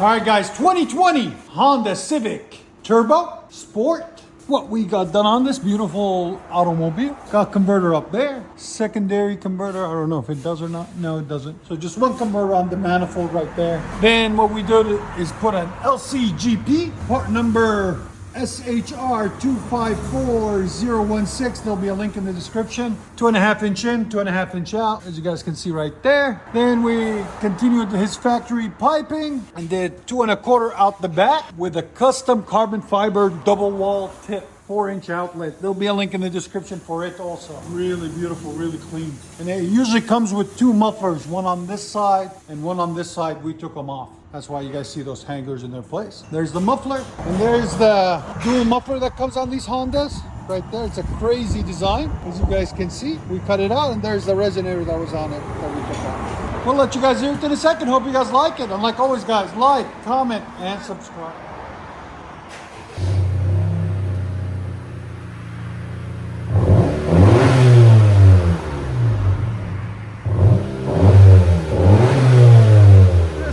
All right, guys, 2020 Honda Civic Turbo Sport. What we got done on this beautiful automobile. Got converter up there. Secondary converter. I don't know if it does or not. No, it doesn't. So just one converter on the manifold right there. Then what we did is put an LCGP, part number SHR254016. There'll be a link in the description. 2.5 inch in, 2.5 inch out, as you guys can see right there. Then we continued his factory piping and did 2.25 out the back with a custom carbon fiber double wall tip. 4-inch outlet. There'll be a link in the description for it also. Really beautiful, really clean. And it usually comes with 2 mufflers, one on this side and one on this side. We took them off. That's why you guys see those hangers in their place. There's the muffler, and there's the dual muffler that comes on these Hondas. Right there, it's a crazy design. As you guys can see, we cut it out, and there's the resonator that was on it that we took off. We'll let you guys hear it in a second. Hope you guys like it. And like always, guys, like, comment, and subscribe.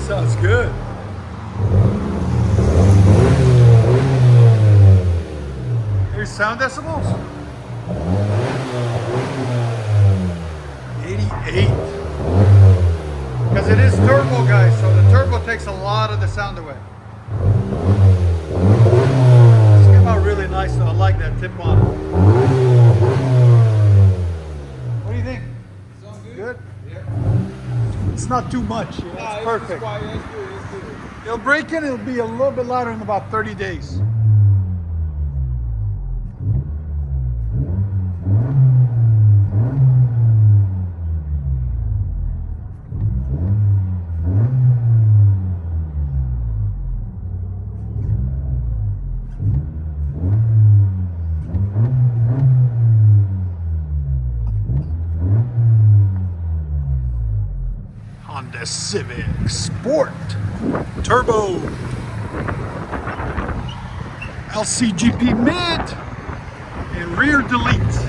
Sounds good. Here's sound decibels. 88. Because it is turbo, guys, so the turbo takes a lot of the sound away. This came out really nice though. I like that tip on it. What do you think? Sounds good? Good? Yeah. It's not too much. It's perfect. It's quiet. It's good. It's good. It'll break in, it'll be a little bit louder in about 30 days. Honda Civic Sport Turbo LCGP mid and rear delete.